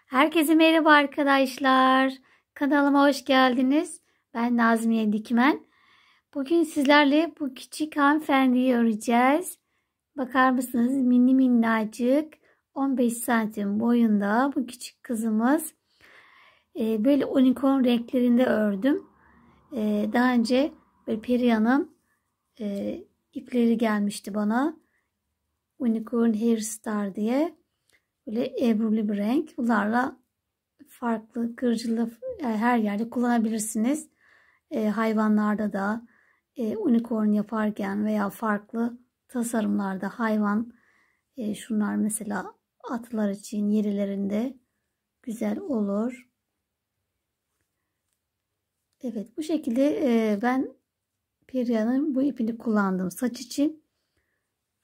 Herkese merhaba arkadaşlar. Kanalıma hoş geldiniz. Ben Nazmiye Dikmen. Bugün sizlerle bu küçük hanımefendiyi öreceğiz. Bakar mısınız? Mini minnacık 15 santim boyunda bu küçük kızımız. Böyle unicorn renklerinde ördüm. Daha önce böyle Perihan'ın ipleri gelmişti bana. Unicorn Hair Star diye. Böyle ebruli bir renk. Bunlarla farklı kırıcılı her yerde kullanabilirsiniz. Hayvanlarda da unicorn yaparken veya farklı tasarımlarda hayvan şunlar mesela atlar için yerilerinde güzel olur. Evet, bu şekilde ben Perihan'ın bu ipini kullandım saç için.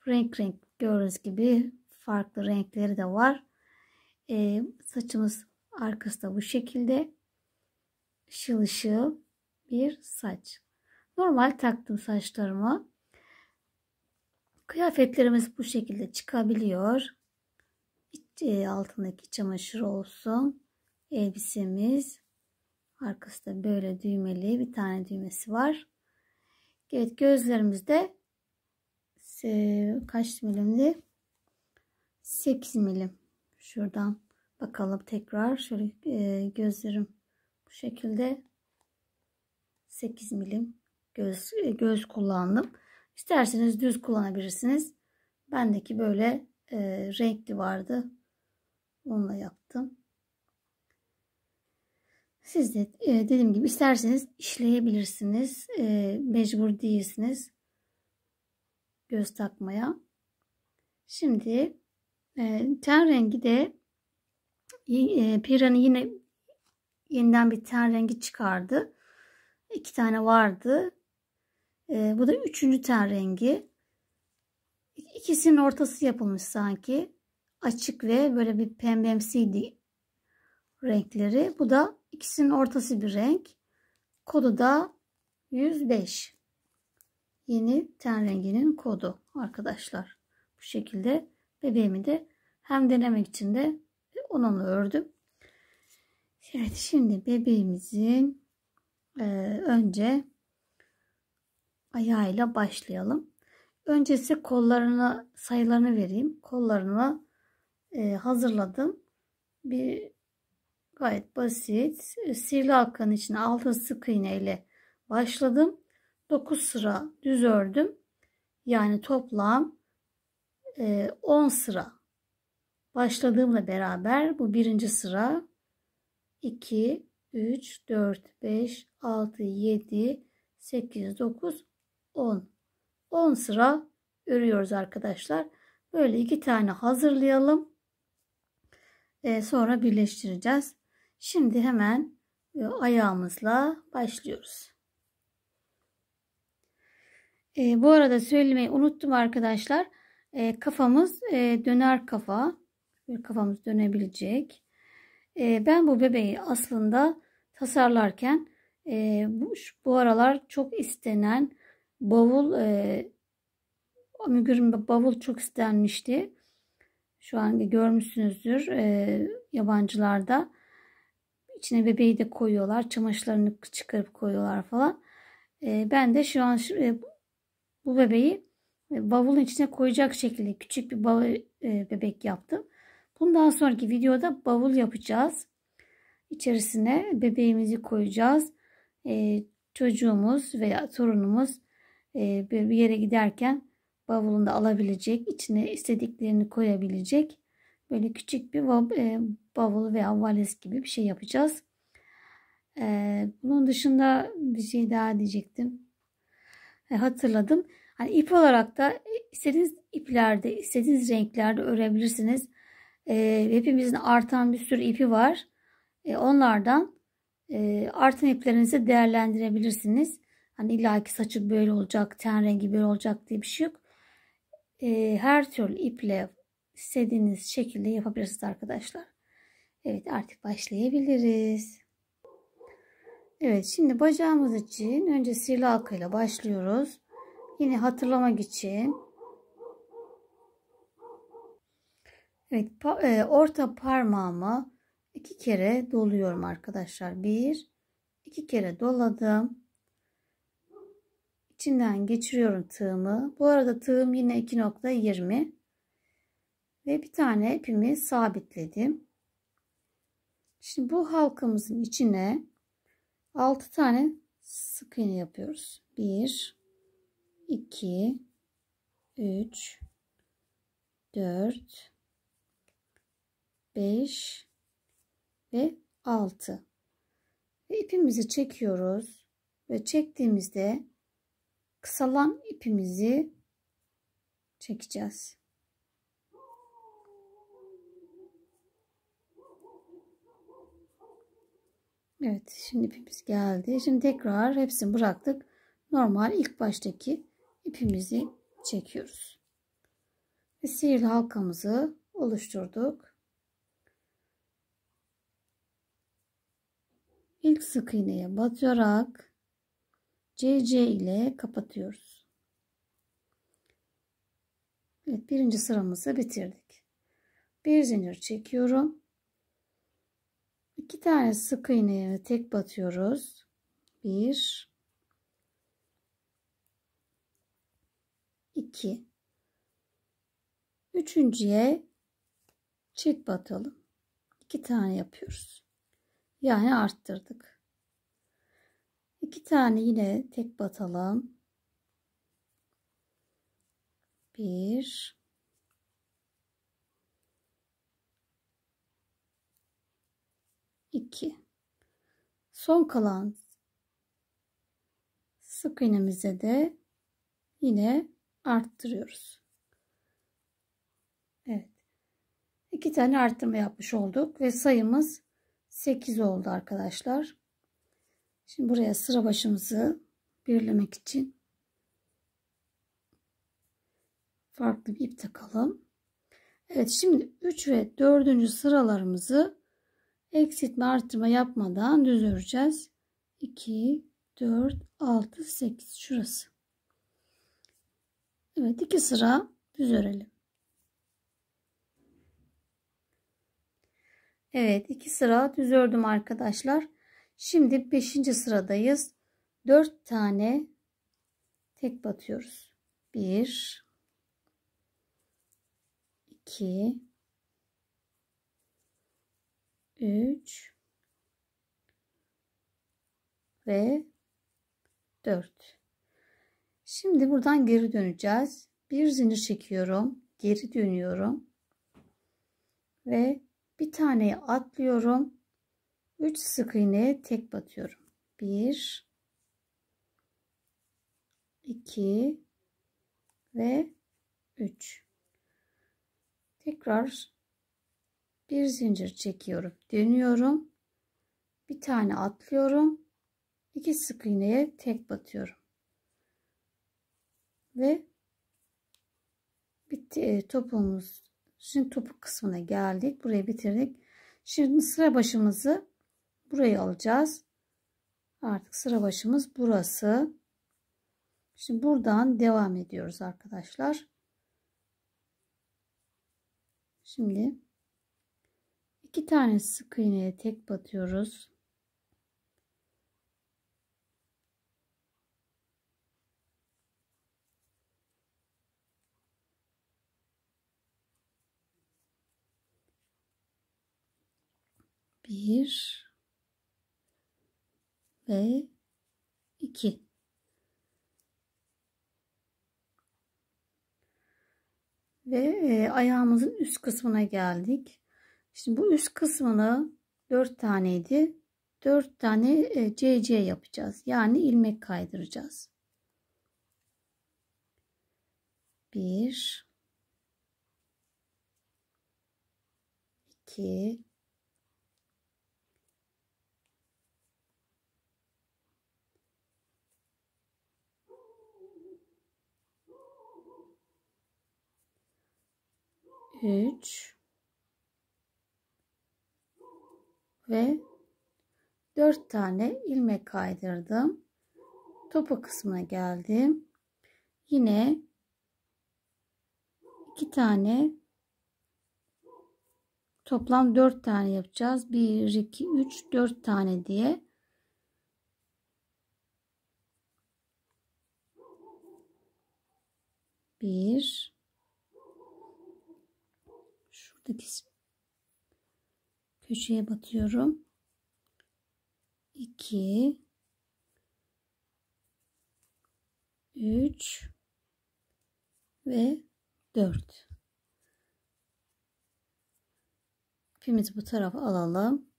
Renk gördüğünüz gibi farklı renkleri de var. Saçımız arkası da bu şekilde ışıl ışıl bir saç. Normal taktım saçlarıma. Kıyafetlerimiz bu şekilde çıkabiliyor. Altındaki çamaşır olsun. Elbisemiz. Arkası da böyle düğmeli. Bir tane düğmesi var. Evet, gözlerimizde kaç milimdi? 8 milim. Şuradan bakalım tekrar. Şöyle gözlerim bu şekilde 8 milim göz kullandım. İsterseniz düz kullanabilirsiniz. Bendeki böyle renkli vardı. Onunla yaptım. Siz de dediğim gibi isterseniz işleyebilirsiniz. Mecbur değilsiniz göz takmaya. Şimdi ten rengi de Perihan'ın yine yeniden bir ten rengi çıkardı. 2 tane vardı. Bu da 3. ten rengi. İkisinin ortası yapılmış sanki. Açık ve böyle bir pembemsiydi renkleri. Bu da ikisinin ortası bir renk. Kodu da 105. Yeni ten renginin kodu arkadaşlar. Bu şekilde bebeğimi de hem denemek için de onunla ördüm. Evet, şimdi bebeğimizin önce ayağıyla başlayalım. Önce size kollarını sayılarını vereyim. Kollarını hazırladım. Bir gayet basit sihirli halkanın içine altın sık iğne ile başladım. 9 sıra düz ördüm. Yani toplam 10 sıra. Başladığımla beraber bu birinci sıra 2, 3, 4, 5, 6, 7, 8, 9, 10. 10 sıra örüyoruz arkadaşlar. Böyle 2 tane hazırlayalım. Sonra birleştireceğiz. Şimdi hemen ayağımızla başlıyoruz. Bu arada söylemeyi unuttum arkadaşlar. Kafamız döner kafa. Kafamız dönebilecek. Ben bu bebeği aslında tasarlarken bu aralar çok istenen bavul amigurumi bavul çok istenmişti. Şu an görmüşsünüzdür yabancılarda. İçine bebeği de koyuyorlar. Çamaşırlarını çıkarıp koyuyorlar falan. Ben de şu an bu bebeği bavulun içine koyacak şekilde küçük bir bebek yaptım. Bundan sonraki videoda bavul yapacağız. İçerisine bebeğimizi koyacağız. Çocuğumuz veya torunumuz bir yere giderken bavulunda alabilecek, içine istediklerini koyabilecek böyle küçük bir bavul veya valiz gibi bir şey yapacağız. Bunun dışında bir şey daha diyecektim. Hatırladım. Hani ip olarak da istediğiniz iplerde, istediğiniz renklerde örebilirsiniz. Hepimizin artan bir sürü ipi var. Onlardan artan iplerinizi değerlendirebilirsiniz. Hani illaki saçı böyle olacak, ten rengi böyle olacak diye bir şey yok. Her türlü iple istediğiniz şekilde yapabilirsiniz arkadaşlar. Evet, artık başlayabiliriz. Evet, şimdi bacağımız için önce sihirli halkayla başlıyoruz. Yine hatırlamak için evet, orta parmağımı 2 kere doluyorum arkadaşlar. 1 2 kere doladım. İçinden geçiriyorum tığımı. Bu arada tığım yine 2.20 ve bir tane ipimi sabitledim. Şimdi bu halkamızın içine 6 tane sık iğne yapıyoruz. 1 2 3 4 5 ve 6 ve ipimizi çekiyoruz ve çektiğimizde kısalan ipimizi çekeceğiz. Evet, şimdi ipimiz geldi. Şimdi tekrar hepsini bıraktık. Normal ilk baştaki ipimizi çekiyoruz. Ve sihirli halkamızı oluşturduk. İlk sık iğneye batarak CC ile kapatıyoruz. Evet, birinci sıramızı bitirdik. Bir zincir çekiyorum. 2 tane sık iğneye tek batıyoruz. 1 2 üçüncüye çift batalım. 2 tane yapıyoruz. Yani arttırdık. 2 tane yine tek batalım. 1 2 son kalan sık iğnemize de yine arttırıyoruz. Evet. 2 tane arttırma yapmış olduk ve sayımız 8 oldu arkadaşlar. Şimdi buraya sıra başımızı birlemek için farklı bir ip takalım. Evet, şimdi 3 ve 4. sıralarımızı eksiltme arttırma yapmadan düz öreceğiz. 2 4 6 8 şurası. Evet, 2 sıra düz örelim. Evet, 2 sıra düz ördüm arkadaşlar. Şimdi 5. sıradayız. 4 tane tek batıyoruz. 1 2 3 ve 4. Şimdi buradan geri döneceğiz. Bir zincir çekiyorum. Geri dönüyorum. Ve bir taneye atlıyorum. 3 sık iğneye tek batıyorum. 1 2 ve 3. Tekrar bir zincir çekiyorum. Dönüyorum. Bir tane atlıyorum. 2 sık iğneye tek batıyorum. Ve bitti topumuz. Şimdi topuk kısmına geldik. Burayı bitirdik. Şimdi sıra başımızı buraya alacağız. Artık sıra başımız burası. Şimdi buradan devam ediyoruz arkadaşlar. Şimdi 2 tane sık iğneye tek batıyoruz. Bir ve 2. Ve ayağımızın üst kısmına geldik. Şimdi bu üst kısmını 4 taneydi. 4 tane CC yapacağız. Yani ilmek kaydıracağız. 1 2 3 ve 4 tane ilmek kaydırdım. Topa kısmına geldim. Yine 2 tane Toplam 4 tane yapacağız. 1, 2, 3, 4 tane diye. Bir. Şuradaki köşeye batıyorum. 2, 3 ve 4. İpimizi bu tarafa alalım.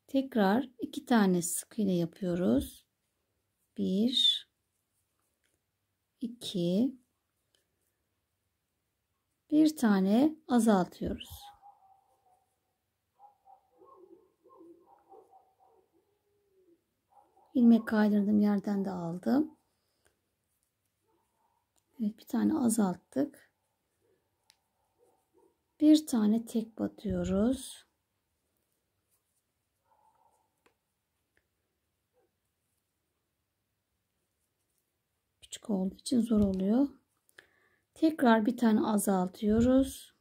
Tekrar 2 tane sık iğne yapıyoruz. 1, 2, bir tane azaltıyoruz. İlmek kaydırdığım yerden de aldım. Evet, bir tane azalttık. Bir tane tek batıyoruz. Küçük olduğu için zor oluyor. Tekrar bir tane azaltıyoruz.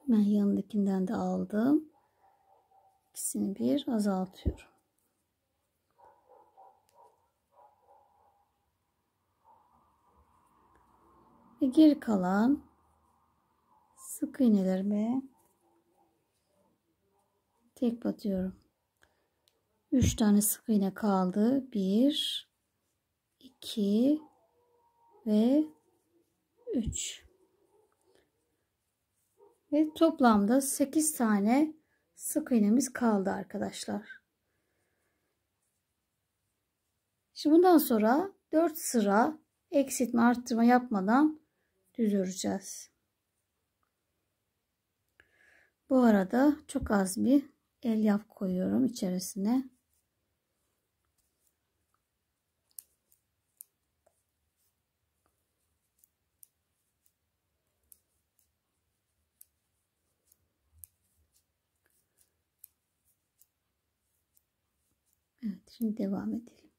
Ben yanındakinden de aldım. İkisini bir azaltıyorum. Ve geri kalan sık iğnelerime tek batıyorum. 3 tane sık iğne kaldı. 1, 2 ve 3. Ve toplamda 8 tane sık iğnemiz kaldı arkadaşlar. Şimdi bundan sonra 4 sıra eksiltme arttırma yapmadan düz öreceğiz. Bu arada çok az bir elyaf koyuyorum içerisine. Evet, şimdi devam edelim.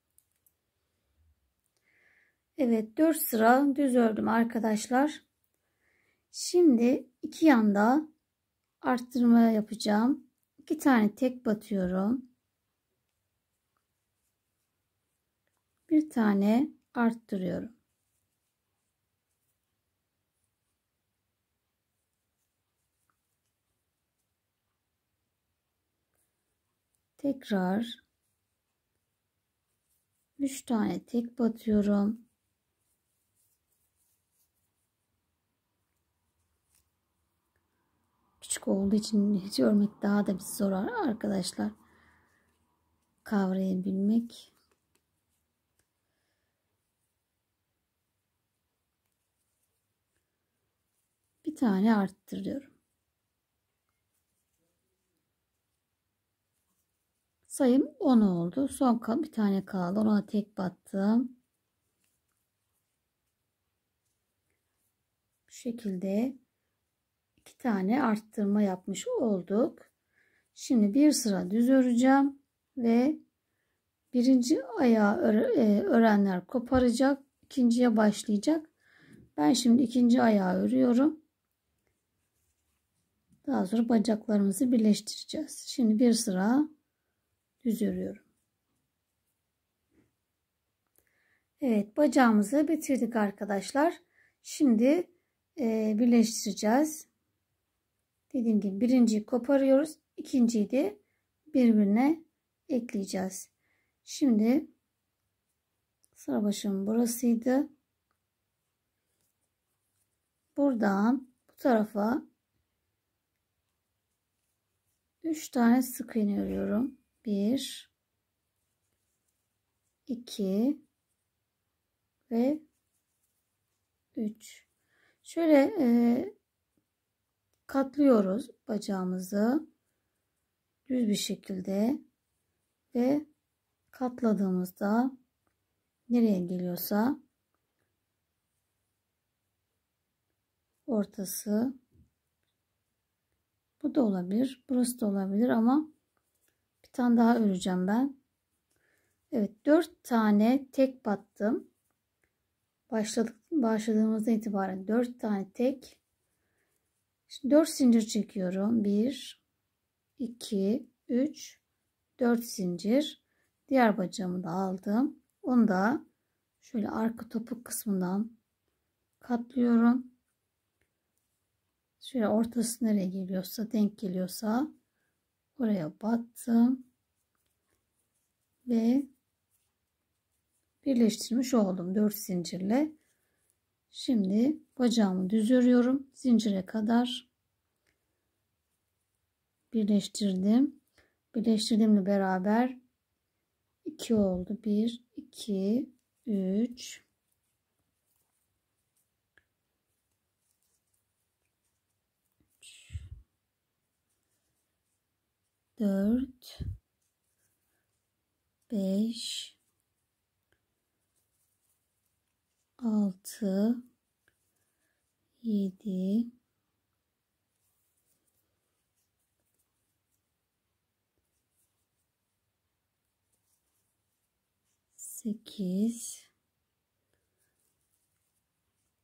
Evet, 4 sıra düz ördüm arkadaşlar. Şimdi iki yanda arttırma yapacağım. 2 tane tek batıyorum. Bir tane arttırıyorum. Tekrar 3 tane tek batıyorum. Küçük olduğu için hiç örmek daha da bir zor arkadaşlar. Kavrayabilmek. Bir tane arttırıyorum. Sayım 10 oldu. Son bir tane kaldı. Ona tek battım. Bu şekilde 2 tane arttırma yapmış olduk. Şimdi bir sıra düz öreceğim ve birinci ayağı örenler koparacak, ikinciye başlayacak. Ben şimdi ikinci ayağı örüyorum. Daha sonra bacaklarımızı birleştireceğiz. Şimdi bir sıra düz örüyorum. Evet, bacağımızı bitirdik arkadaşlar. Şimdi birleştireceğiz. Dediğim gibi birinciyi koparıyoruz. İkinciyi de birbirine ekleyeceğiz. Şimdi sıra başım burasıydı. Buradan bu tarafa 3 tane sık iğne örüyorum. 1, 2 ve 3. Şöyle katlıyoruz bacağımızı düz bir şekilde ve katladığımızda nereye geliyorsa ortası, bu da olabilir, burası da olabilir ama bir Bir tane daha öreceğim ben. Evet, 4 tane tek battım. Başladığımızda itibaren 4 tane tek. Şimdi 4 zincir çekiyorum. 1 2 3 4 zincir. Diğer bacağımı da aldım. Onu da şöyle arka topuk kısmından katlıyorum. Şöyle ortası nereye geliyorsa, denk geliyorsa oraya battım ve birleştirmiş oldum 4 zincirle. Şimdi bacağımı düz örüyorum zincire kadar. Birleştirdim. Birleştirdiğimle beraber 2 oldu. 1 2 3 4 5 6 7 8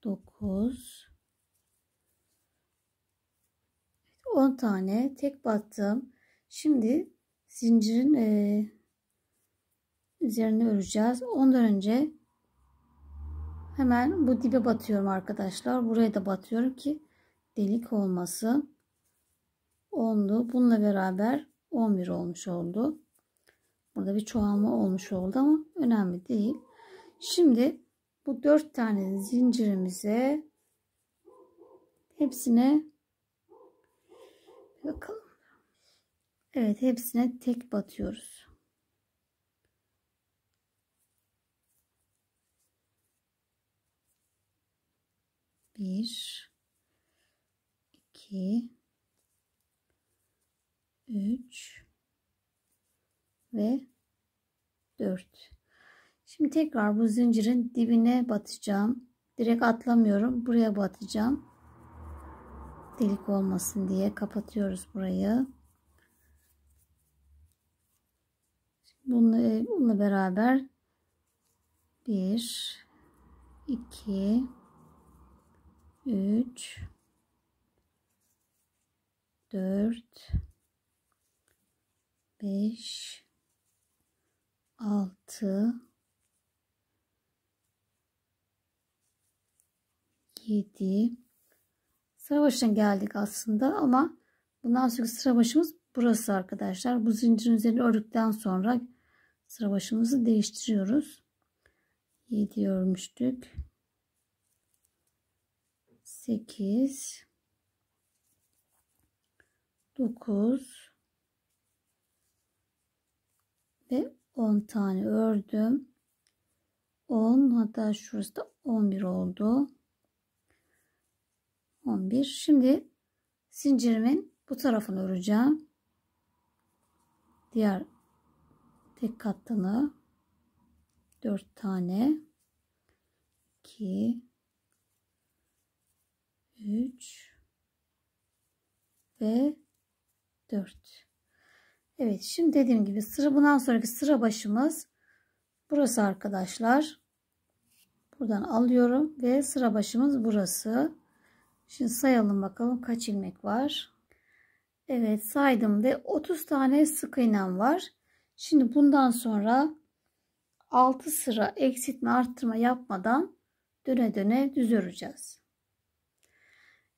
9 10 tane tek battım. Şimdi zincirin üzerine öreceğiz. Ondan önce hemen bu dibe batıyorum arkadaşlar. Buraya da batıyorum ki delik olmasın. 10'du. Bununla beraber 11 olmuş oldu. Burada bir çoğalma olmuş oldu ama önemli değil. Şimdi bu 4 tane zincirimize hepsine bakalım. Evet, hepsine tek batıyoruz. Bir, iki, üç ve 4. Şimdi tekrar bu zincirin dibine batacağım. Direkt atlamıyorum. Buraya batacağım. Delik olmasın diye kapatıyoruz burayı. Bununla beraber 1 2 3 4 5 6 7 sıra başına geldik aslında ama bundan sonraki sıra başımız burası arkadaşlar. Bu zincirin üzerine ördükten sonra sıra başımızı değiştiriyoruz. 7 örmüştük. 8 9 ve 10 tane ördüm. 10, hatta şurası da 11 oldu. 11. Şimdi zincirimin bu tarafını öreceğim. Diğer tek katını 4 tane 2 3 ve 4. Evet, şimdi dediğim gibi bundan sonraki sıra başımız burası arkadaşlar. Buradan alıyorum ve sıra başımız burası. Şimdi sayalım bakalım kaç ilmek var. Evet, saydım ve 30 tane sık iğnem var. Şimdi bundan sonra 6 sıra eksiltme arttırma yapmadan döne döne düz öreceğiz.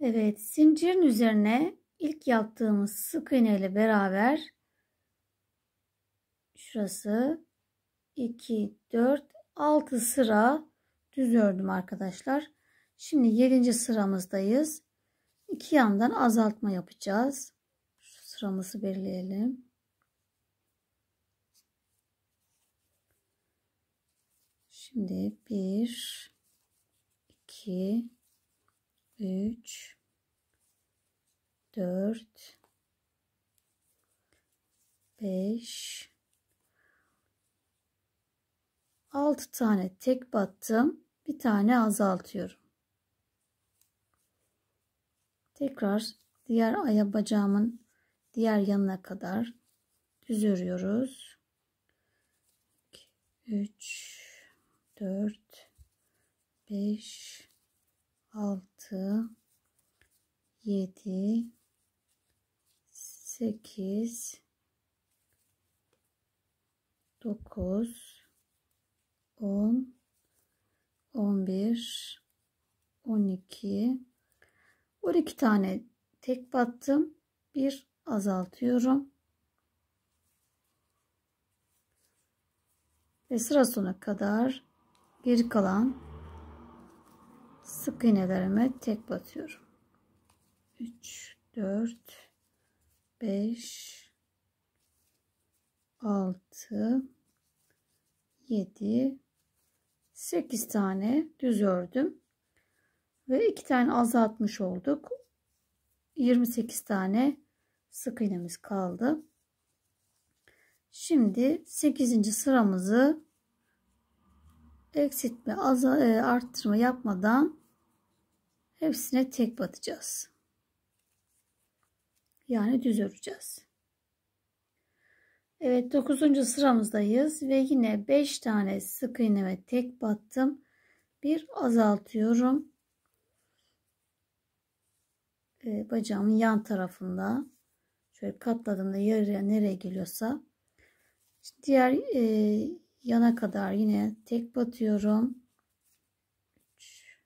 Evet, zincirin üzerine ilk yaptığımız sık iğne ile beraber şurası 2 4 6 sıra düz ördüm arkadaşlar. Şimdi 7. sıramızdayız. İki yandan azaltma yapacağız. Şu sıramızı belirleyelim. Şimdi 1 2 3 4 5 6 tane tek battım. Bir tane azaltıyorum. Tekrar diğer bacağımın diğer yanına kadar düz örüyoruz. 3 4 5 6 7 8 9 10 11 12 12 tane tek battım. Bir azaltıyorum. Ve sıra sonuna kadar geri kalan sık iğnelerime tek batıyorum. 3 4 5 6 7 8 tane düz ördüm ve 2 tane azaltmış olduk. 28 tane sık iğnemiz kaldı. Şimdi 8. sıramızı eksiltme, arttırma yapmadan hepsine tek batacağız. Yani düz öreceğiz. Evet, 9. sıramızdayız ve yine 5 tane sık iğneme tek battım. Bir azaltıyorum. Bacağımın yan tarafında şöyle katladığımda yarıya nereye geliyorsa diğer yana kadar yine tek batıyorum. 3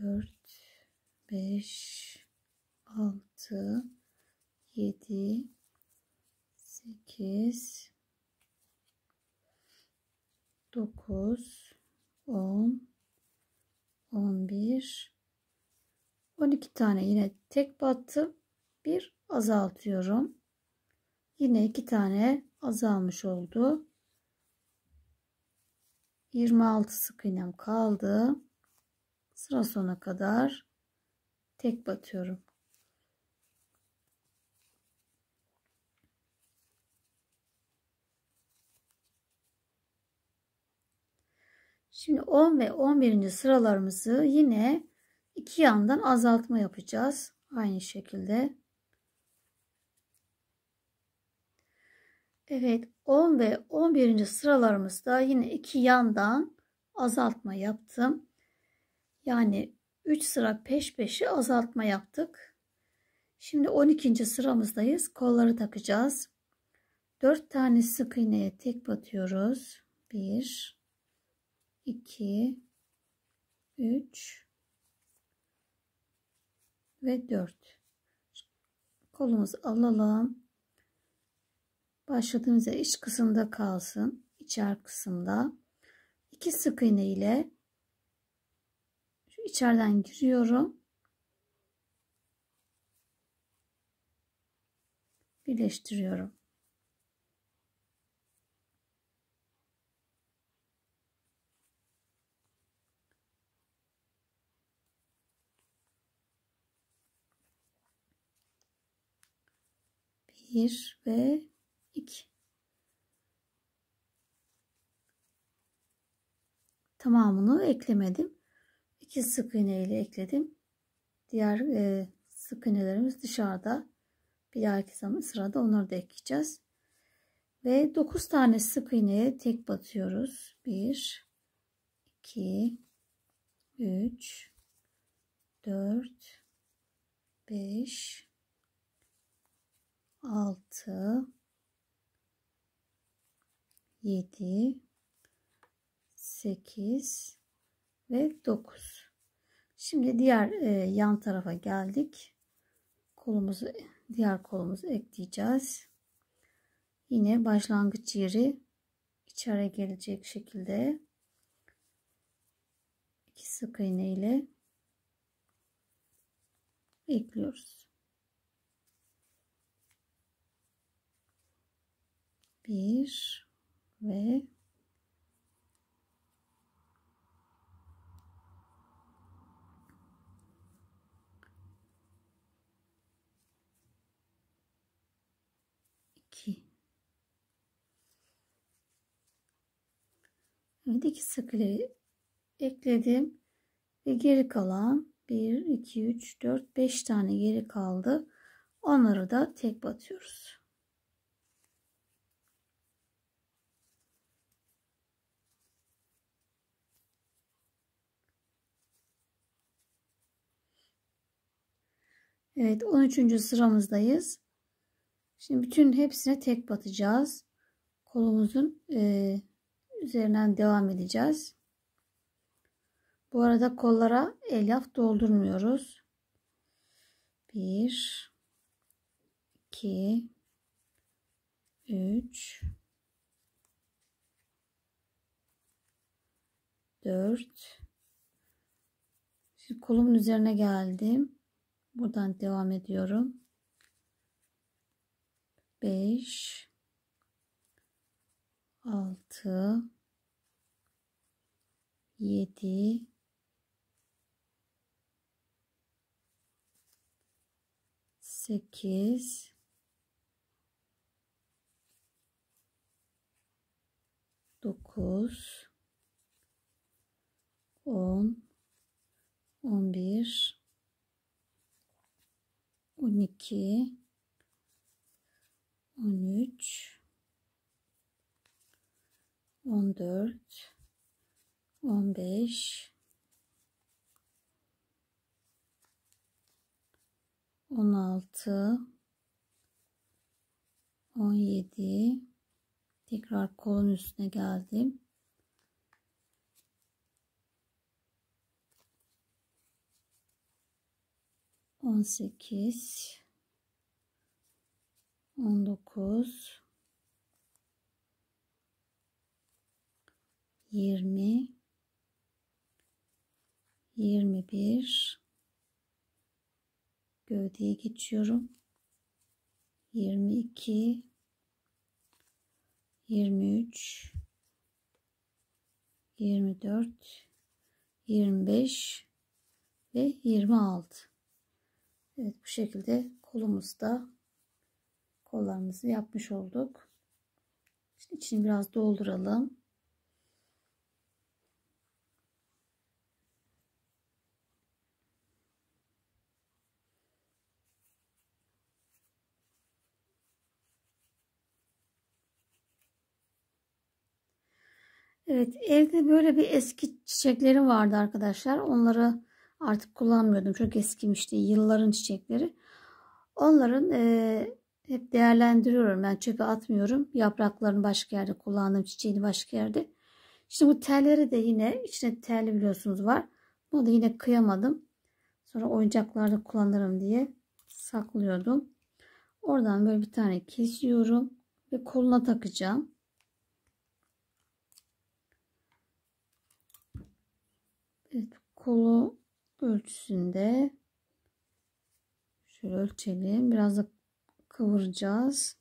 4 5 6 7 8 9 10 11 12 tane yine tek battım. Bir azaltıyorum. Yine 2 tane azalmış oldu. 26 sık iğnem kaldı. Sıra sonuna kadar tek batıyorum. Şimdi 10 ve 11. sıralarımızı yine iki yandan azaltma yapacağız. Aynı şekilde. Evet, 10 ve 11. sıralarımızda yine iki yandan azaltma yaptım. Yani 3 sıra peş peşe azaltma yaptık. Şimdi 12. sıramızdayız. Kolları takacağız. 4 tane sık iğneye tek batıyoruz. 1 2 3 ve 4. Kolumuzu alalım. Başladığımız yer iç kısımda kalsın. İçer kısımda. 2 sık iğne ile şu içeriden giriyorum. Birleştiriyorum. Bir ve 2. Tamamını eklemedim. 2 sık iğne ile ekledim. Diğer sık iğnelerimiz dışarıda. Bir dahaki sırada onları da ekleyeceğiz. Ve 9 tane sık iğneye tek batıyoruz. 1 2 3 4 5 6 7 8 ve 9. Şimdi diğer yan tarafa geldik. Diğer kolumuzu ekleyeceğiz. Yine başlangıç yeri içeri gelecek şekilde 2 sık iğne ile ekliyoruz. 1 ve 2. Evet, 2 sık iğne ekledim ve geri kalan 1 2 3 4 5 tane geri kaldı. Onları da tek batıyoruz. Evet, 13. sıramızdayız. Şimdi bütün hepsine tek batacağız. Kolumuzun üzerinden devam edeceğiz. Bu arada kollara elyaf doldurmuyoruz. 1 2 3 4. Şimdi kolumun üzerine geldim. Buradan devam ediyorum. 5 6 7 8 9 10 11 12 13 14 15 16 17. Tekrar kolun üstüne geldim. 18 19 20 21. Gövdeye geçiyorum. 22 23 24 25 ve 26. Evet, bu şekilde kollarımızı yapmış olduk. Şimdi içini biraz dolduralım. Evet, evde böyle bir eski çiçeklerim vardı arkadaşlar. Onları artık kullanmıyordum. Çok eskimişti. Yılların çiçekleri. Onların hep değerlendiriyorum. Ben çöpe atmıyorum. Yapraklarını başka yerde kullandım. Çiçeğini başka yerde. Şimdi bu telleri de yine içine telli biliyorsunuz var. Bunu da yine kıyamadım. Sonra oyuncaklarda kullanırım diye saklıyordum. Oradan böyle bir tane kesiyorum ve koluna takacağım. Evet, kolu ölçüsünde şöyle ölçelim. Biraz da kıvıracağız.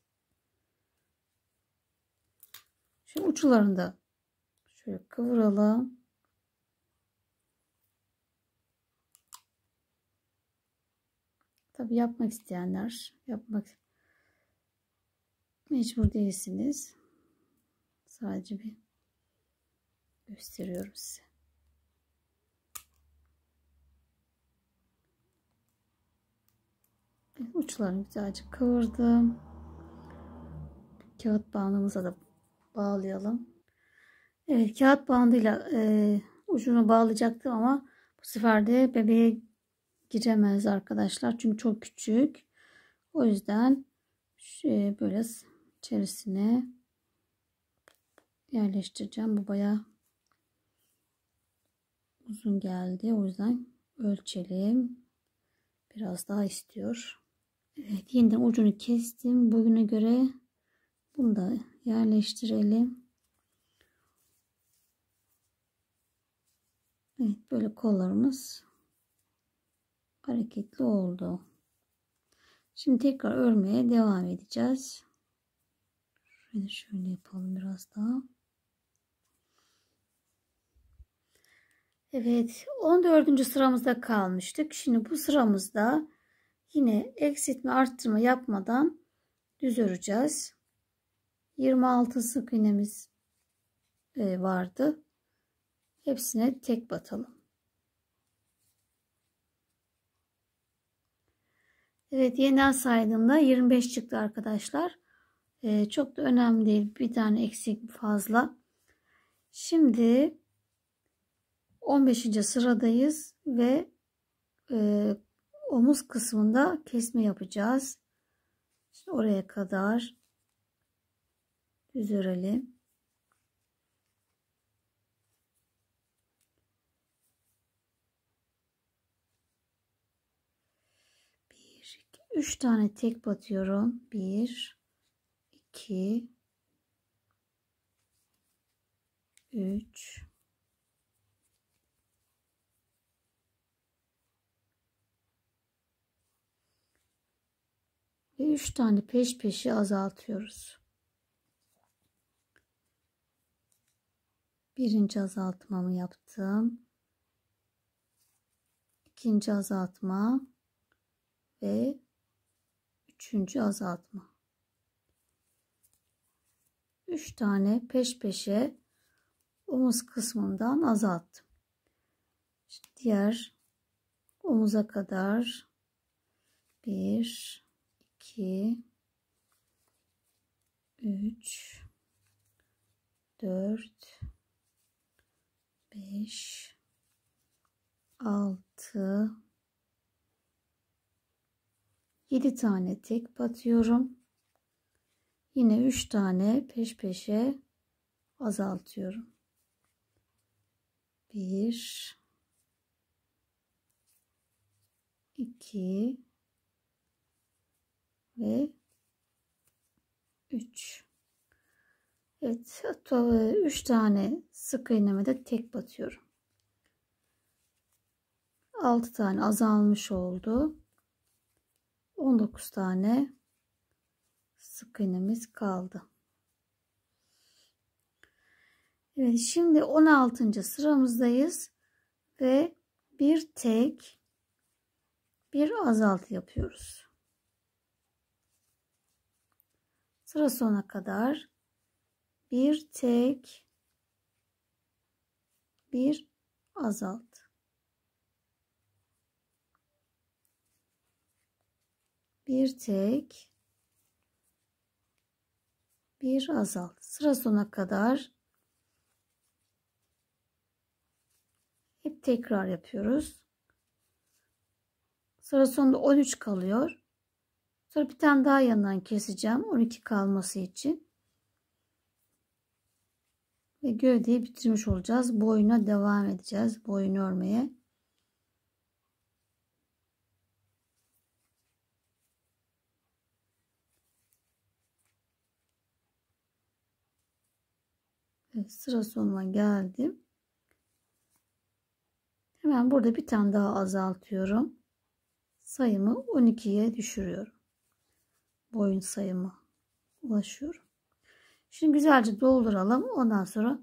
Şu uçlarını da şöyle kıvıralım. Tabi yapmak isteyenler yapmak mecbur değilsiniz. Sadece bir gösteriyorum size. Uçlarını güzelce kıvırdım. Kağıt bandımıza da bağlayalım. Evet, kağıt bandıyla ucunu bağlayacaktım ama bu sefer de bebeğe giremez arkadaşlar. Çünkü çok küçük. O yüzden böyle içerisine yerleştireceğim. Bu bayağı uzun geldi. O yüzden ölçelim. Biraz daha istiyor. Evet, yeniden ucunu kestim. Bugüne göre bunu da yerleştirelim. Evet, böyle kollarımız hareketli oldu. Şimdi tekrar örmeye devam edeceğiz. Şöyle yapalım biraz daha. Evet, 14. sıramızda kalmıştık. Şimdi bu sıramızda yine eksiltme arttırma yapmadan düz öreceğiz. 26 sık iğnemiz vardı. Hepsine tek batalım. Evet, yeniden saydığımda 25 çıktı arkadaşlar. Çok da önemli değil. Bir tane eksik fazla. Şimdi 15. sıradayız ve omuz kısmında kesme yapacağız. İşte oraya kadar düz örelim. Bir, iki, 3 tane tek batıyorum. 1, 2, 3, ve 3 tane peş peşe azaltıyoruz. Birinci azaltmamı yaptım. İkinci azaltma ve üçüncü azaltma. 3 tane peş peşe omuz kısmından azalttım. Şimdi diğer omuza kadar 1, 2, 3, 4, 5, 6, 7 tane tek batıyorum. Yine 3 tane peş peşe azaltıyorum. 1, 2 ve 3. Evet, 3 tane sık iğneme de tek batıyorum. 6 tane azalmış oldu. 19 tane sık iğnemiz kaldı. Evet, şimdi 16. sıramızdayız ve bir tek bir azaltı yapıyoruz. Sıra sonuna kadar bir tek bir azalt. Bir tek bir azalt. Sıra sonuna kadar hep tekrar yapıyoruz. Sıra sonunda 13 kalıyor. Sonra bir tane daha yandan keseceğim 12 kalması için. Ve gövdeyi bitirmiş olacağız. Boyuna devam edeceğiz. Boyunu örmeye. Evet, sıra sonuna geldim. Hemen burada bir tane daha azaltıyorum. Sayımı 12'ye düşürüyorum. Boyun sayımı ulaşıyorum. Şimdi güzelce dolduralım. Ondan sonra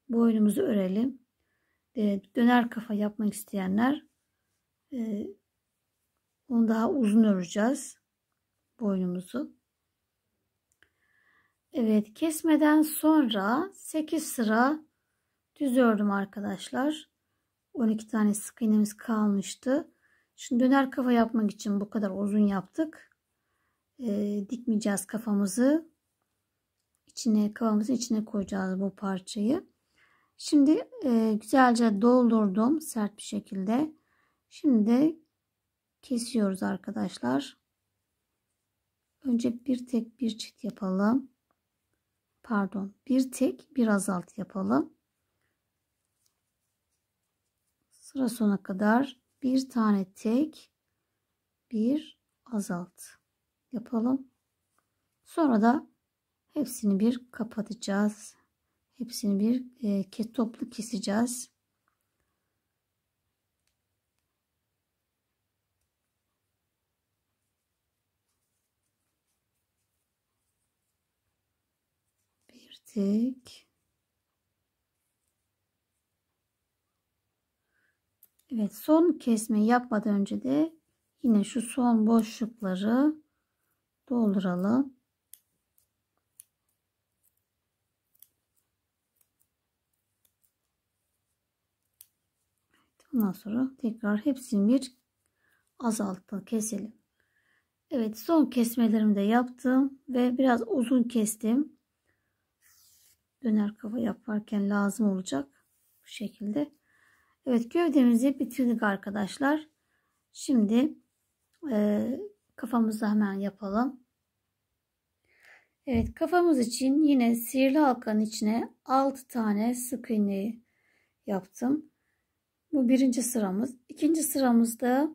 boynumuzu örelim. Döner kafa yapmak isteyenler onu daha uzun öreceğiz. Boynumuzu. Evet, kesmeden sonra 8 sıra düz ördüm arkadaşlar. 12 tane sık iğnemiz kalmıştı. Şimdi döner kafa yapmak için bu kadar uzun yaptık. Dikmeyeceğiz kafamızı. Kafamızın içine koyacağız bu parçayı. Şimdi güzelce doldurdum sert bir şekilde. Şimdi de kesiyoruz arkadaşlar. Önce bir tek bir çift yapalım. Pardon, bir tek bir azalt yapalım. Sıra sona kadar bir tane tek bir azalt yapalım. Sonra da hepsini bir kapatacağız. Hepsini bir toplu keseceğiz. Bir tek. Evet, son kesmeyi yapmadan önce de yine şu son boşlukları dolduralım. Ondan sonra tekrar hepsini bir keselim. Evet, son kesmelerimi de yaptım ve biraz uzun kestim. Döner kafa yaparken lazım olacak bu şekilde. Evet, gövdemizi bitirdik arkadaşlar. Şimdi Kafamızı hemen yapalım. Evet, kafamız için yine sihirli halkanın içine 6 tane sık iğne yaptım. Bu birinci sıramız. İkinci sıramızda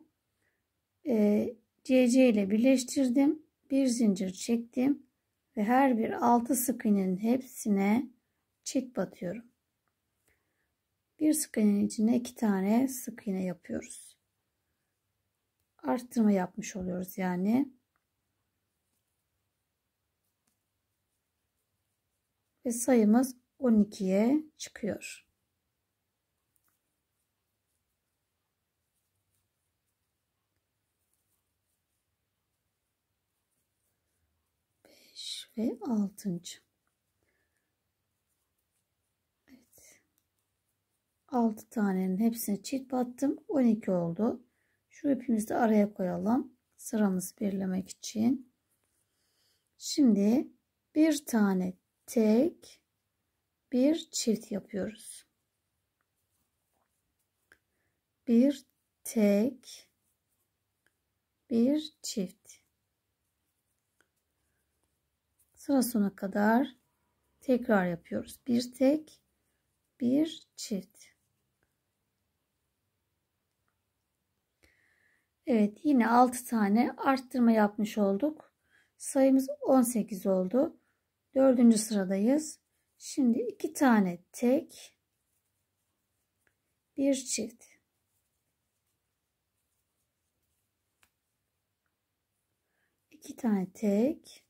CC ile birleştirdim. Bir zincir çektim ve her bir 6 sık iğnenin hepsine çift batıyorum. Bir sık iğnenin içine 2 tane sık iğne yapıyoruz. Arttırma yapmış oluyoruz yani. Ve sayımız 12'ye çıkıyor. Ve 6. Evet. 6 tanenin hepsine çift battım. 12 oldu. Şu ipimizi de araya koyalım. Sıramızı belirlemek için. Şimdi bir tane tek, bir çift yapıyoruz. Bir tek, bir çift. Sıra sonuna kadar tekrar yapıyoruz. Bir tek, bir çift. Evet, yine 6 tane arttırma yapmış olduk. Sayımız 18 oldu. 4. sıradayız. Şimdi 2 tane tek, bir çift. İki tane tek,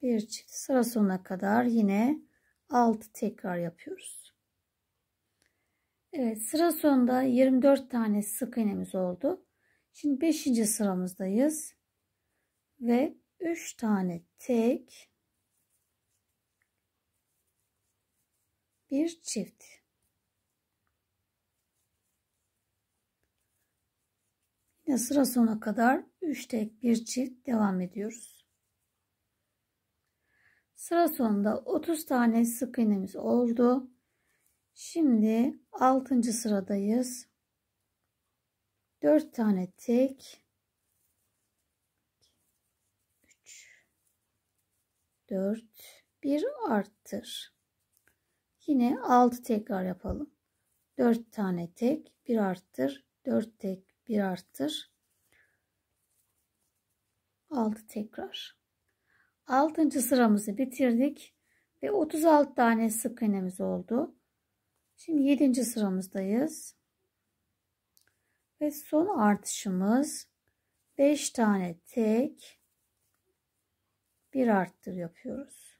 bir çift. Sıra sonuna kadar yine 6 tekrar yapıyoruz. Evet, sıra sonunda 24 tane sık iğnemiz oldu. Şimdi 5. sıramızdayız ve 3 tane tek, bir çift. Yine sıra sonuna kadar 3 tek, bir çift devam ediyoruz. Sıra sonunda 30 tane sık iğnemiz oldu. Şimdi 6. sıradayız. 4 tane tek, 3, 4, bir arttır. Yine 6 tekrar yapalım. 4 tane tek, bir arttır, 4 tek, bir arttır. 6 tekrar. 6. sıramızı bitirdik ve 36 tane sık iğnemiz oldu. Şimdi 7. sıramızdayız. Ve son artışımız 5 tane tek, bir arttır yapıyoruz.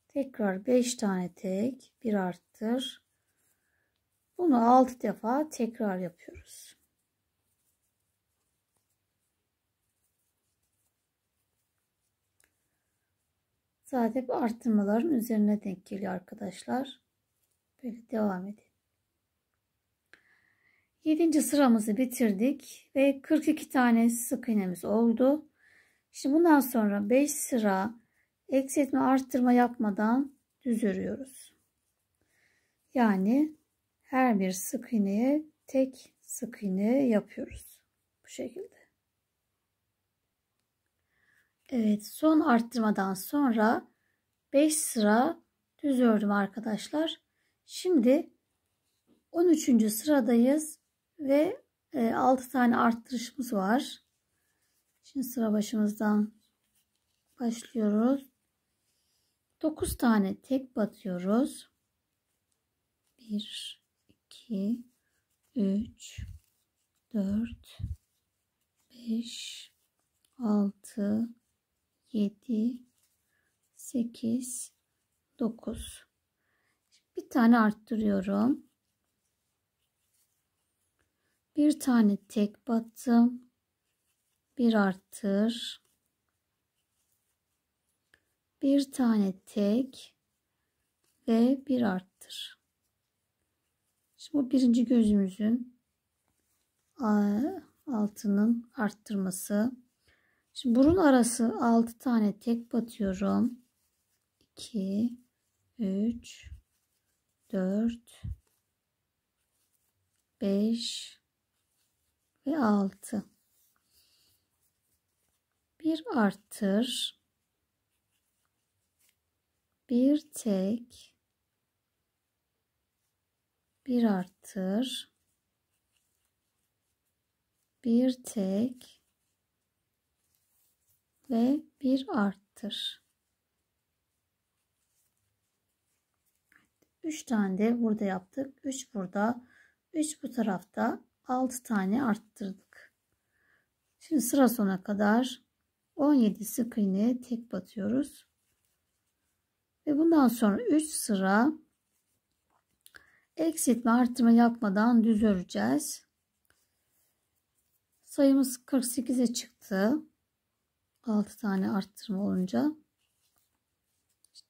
Tekrar 5 tane tek, bir arttır. Bunu 6 defa tekrar yapıyoruz. Zaten hep arttırmaların üzerine denk geliyor arkadaşlar. Böyle devam edelim. 7. sıramızı bitirdik ve 42 tane sık iğnemiz oldu. Şimdi bundan sonra 5 sıra eksiltme arttırma yapmadan düz örüyoruz. Yani her bir sık iğneye tek sık iğne yapıyoruz. Bu şekilde. Evet, son arttırmadan sonra 5 sıra düz ördüm arkadaşlar. Şimdi 13. sıradayız ve 6 tane arttırışımız var. Şimdi sıra başımızdan başlıyoruz. 9 tane tek batıyoruz. 1, 2, 3, 4, 5, 6, 7, 8, 9. Bir tane arttırıyorum. Bir tane tek battım. Bir arttır. Bir tane tek ve bir arttır. Şimdi bu birinci gözümüzün altının arttırması. Şimdi burun arası 6 tane tek batıyorum. 2, 3, 4, 5 ve 6. Bir arttır, bir tek, bir arttır, bir tek ve bir arttır. 3 tane de burada yaptık. 3 burada, 3 bu tarafta, 6 tane arttırdık. Şimdi sıra sona kadar 17 sık iğne tek batıyoruz. Ve bundan sonra 3 sıra eksiltme arttırma yapmadan düz öreceğiz. Sayımız 48'e çıktı. 6 tane arttırma olunca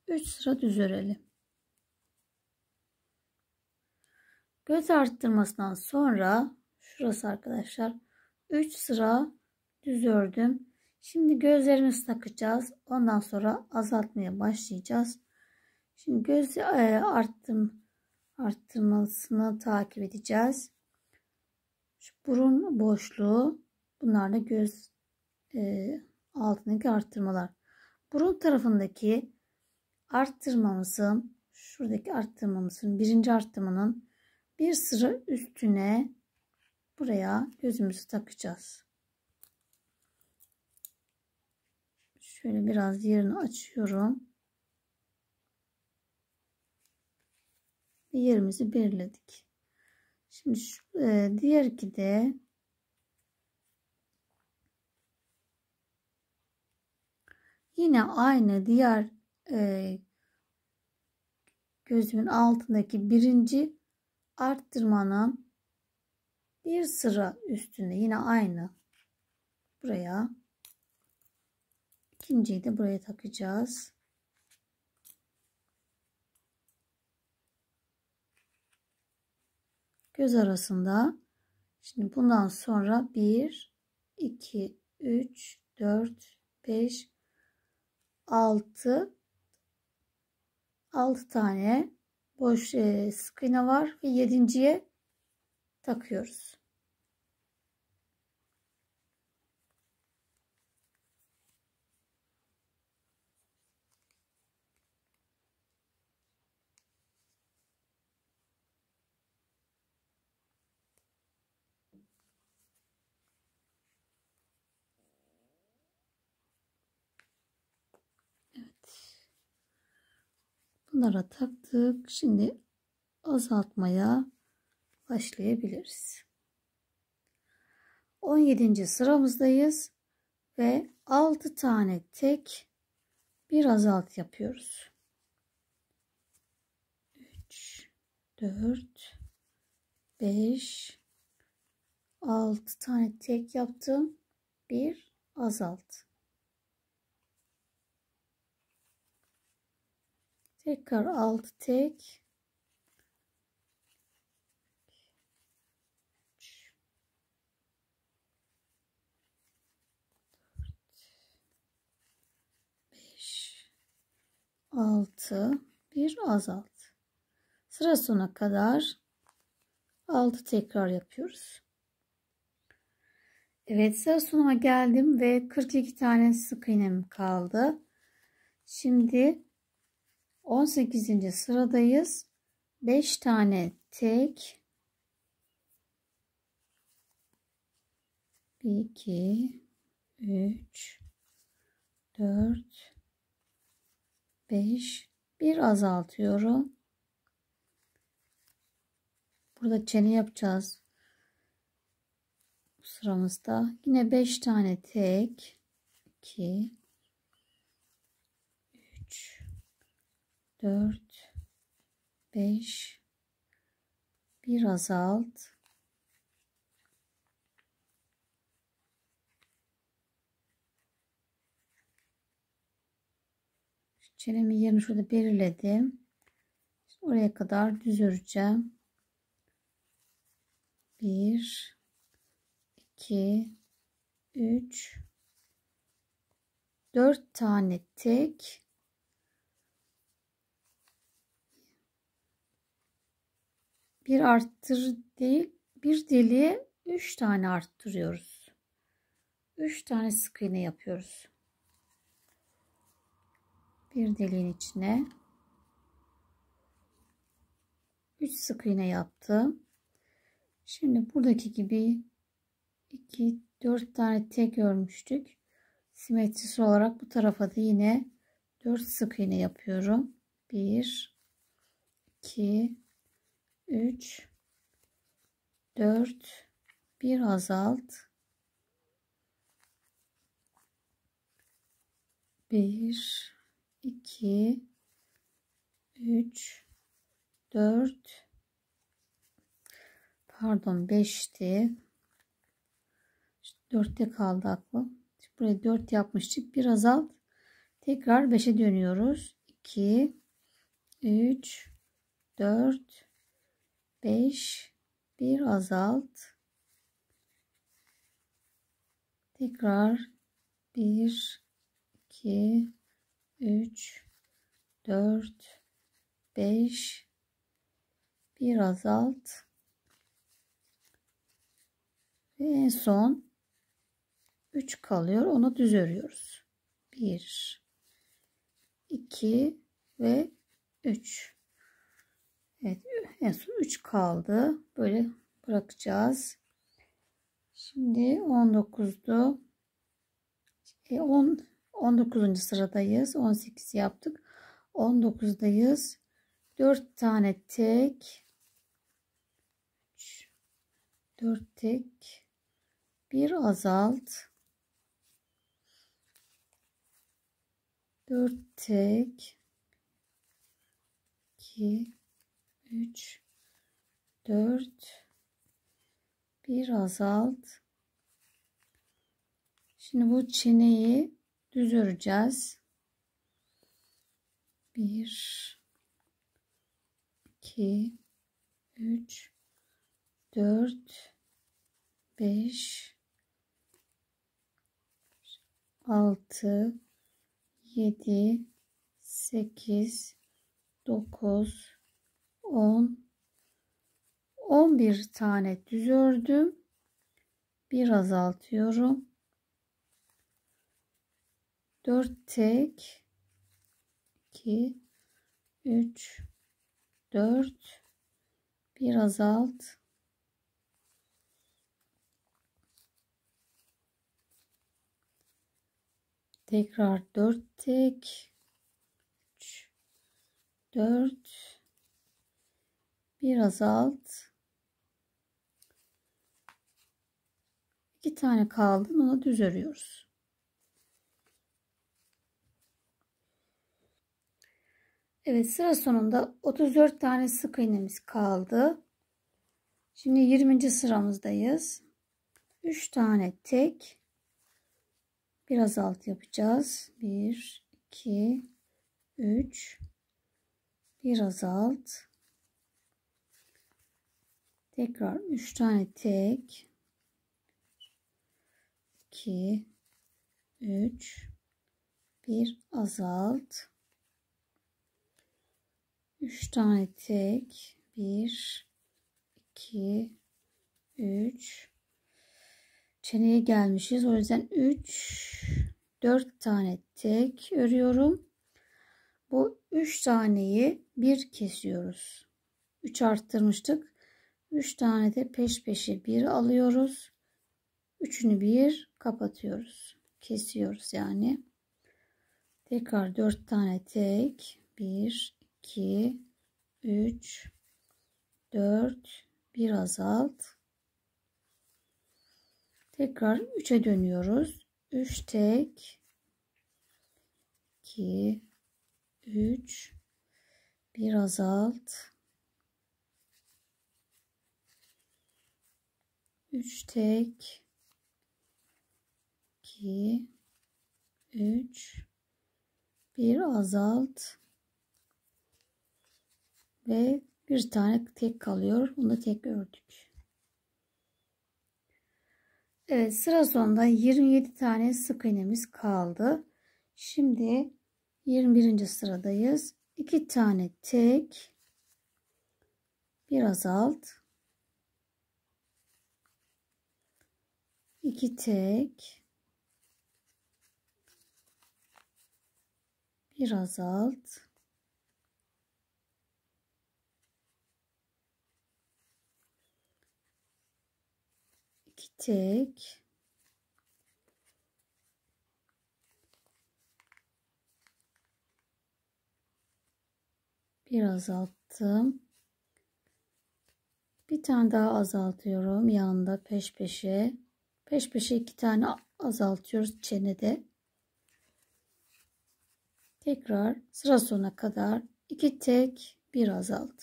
3 sıra düz örelim. Göz arttırmasından sonra şurası arkadaşlar 3 sıra düz ördüm. Şimdi gözlerimizi takacağız. Ondan sonra azaltmaya başlayacağız. Şimdi göz arttırmasını takip edeceğiz. Şu burun boşluğu, bunlar da göz altındaki arttırmalar. Burun tarafındaki arttırmamızın, şuradaki arttırmamızın, birinci arttırmanın bir sıra üstüne buraya gözümüzü takacağız. Şöyle biraz yerini açıyorum. Yerimizi belirledik. Şimdi diğer iki de yine aynı diğer gözümün altındaki birinci arttırmanın bir sıra üstünde yine aynı buraya, ikinciyi de buraya takacağız. Göz arasında. Şimdi bundan sonra 1 2 3 4 5 6 tane boş sık iğne var ve 7.'ye takıyoruz. Evet. Bunlara taktık. Şimdi azaltmaya başlayabiliriz. 17. sıramızdayız ve 6 tane tek, bir azalt yapıyoruz. 3 4 5 6 tane tek yaptım. Bir azalt. Tekrar 6 tek. 5 6 bir azalt. Sıra sona kadar 6 tekrar yapıyoruz. Evet, sıra sonuna geldim ve 42 tane sık iğnem kaldı. Şimdi 18. sıradayız. 5 tane tek. 1 2 3 4 5 bir azaltıyorum. Burada çene yapacağız. Bu sıramızda yine 5 tane tek. 2 3 4 5 bir azalt. Çenemin yerini şurada belirledim. Oraya kadar düz öreceğim. 1 2 3 4 tane tek. bir arttır değil, bir deliğe 3 tane arttırıyoruz. 3 tane sık iğne yapıyoruz. Bir deliğin içine 3 sık iğne yaptım. Şimdi buradaki gibi 2 4 tane tek örmüştük. Simetrisi olarak bu tarafa da yine 4 sık iğne yapıyorum. 1 2 3 4 bir azalt 1 2 3 4 pardon 5'ti. 4'te kaldı aklım. Buraya 4 yapmıştık. Bir azalt. Tekrar 5'e dönüyoruz. 2 3 4 5 bir azalt. Tekrar 1 2 3 4 5 bir azalt. Ve en son 3 kalıyor. Onu düz örüyoruz. 1 2 ve 3. Evet, en son 3 kaldı. Böyle bırakacağız. Şimdi 19'du. 19. sıradayız. 18 yaptık. 19'dayız. 4 tane tek. 4 tek. Bir azalt. 4 tek. 2 3 4 bir azalt. Şimdi bu çeneyi düz öreceğiz. 1 2 3 4 5 6 7 8 9 10 11 tane düz ördüm. Bir azaltıyorum. 4 tek 2 3 4 bir azalt. Tekrar 4 tek 3 4 bir azalt. 2 tane kaldı. Onu düz örüyoruz. Evet, sıra sonunda 34 tane sık iğnemiz kaldı. Şimdi 20. sıramızdayız. 3 tane tek bir azalt yapacağız. 1 2 3 bir azalt. Tekrar 3 tane tek 2 3 bir azalt. 3 tane tek 1 2 3 çeneye gelmişiz. O yüzden 4 tane tek örüyorum. Bu 3 taneyi bir kesiyoruz. 3 arttırmıştık. 3 tane de peş peşe bir alıyoruz. Üçünü bir kapatıyoruz. Kesiyoruz yani. Tekrar 4 tane tek. 1 2 3 4 bir azalt. Tekrar 3'e dönüyoruz. 3 tek 2 3 bir azalt. 3 tek 2 3 bir azalt ve bir tane tek kalıyor. Bunu da tek ördük. Evet, sıra sonunda 27 tane sık iğnemiz kaldı. Şimdi 21. sıradayız. 2 tane tek biraz alt, 2 tek, biraz alt, 2 tek, bir azalttım. Bir tane daha azaltıyorum yanında peş peşe. Peş peşe 2 tane azaltıyoruz çenede. Tekrar sıra sonuna kadar 2 tek, bir azalt.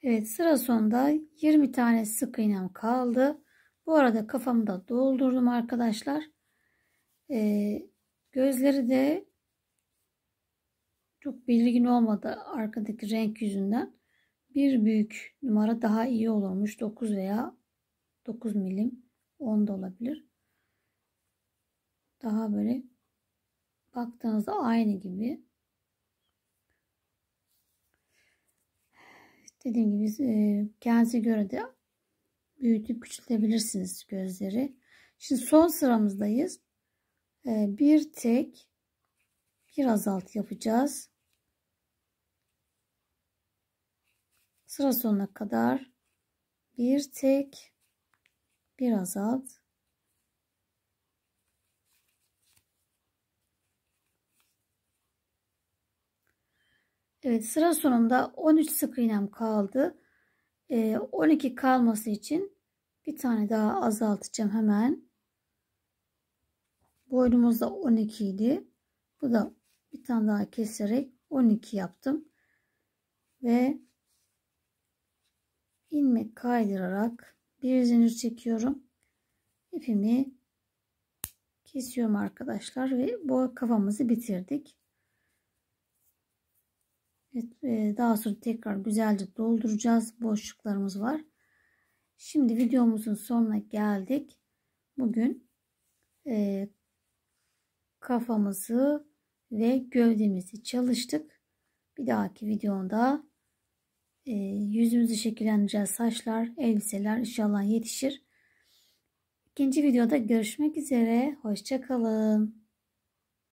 Evet, sıra sonunda 20 tane sık iğnem kaldı. Bu arada kafamı da doldurdum arkadaşlar. Gözleri de çok belirgin olmadı arkadaki renk yüzünden. Bir büyük numara daha iyi olurmuş. 9 veya 9 milim, 10 da olabilir. Daha böyle baktığınızda aynı gibi. Dediğim gibi kendinize göre de büyütüp küçültebilirsiniz gözleri. Şimdi son sıramızdayız. Bir tek, bir azalt yapacağız. Sıra sonuna kadar bir tek, bir azalt. Evet, sıra sonunda 13 sık iğnem kaldı. 12 kalması için bir tane daha azaltacağım hemen. Boynumuz da 12 idi. Bu da bir tane daha keserek 12 yaptım. Ve ilmek kaydırarak bir zincir çekiyorum. İpimi kesiyorum arkadaşlar ve bu kafamızı bitirdik. Evet, daha sonra tekrar güzelce dolduracağız. Boşluklarımız var. Şimdi videomuzun sonuna geldik. Bugün kafamızı ve gövdemizi çalıştık. Bir dahaki videomda yüzümüzü şekillendireceğiz. Saçlar, elbiseler inşallah yetişir. İkinci videoda görüşmek üzere. Hoşça kalın.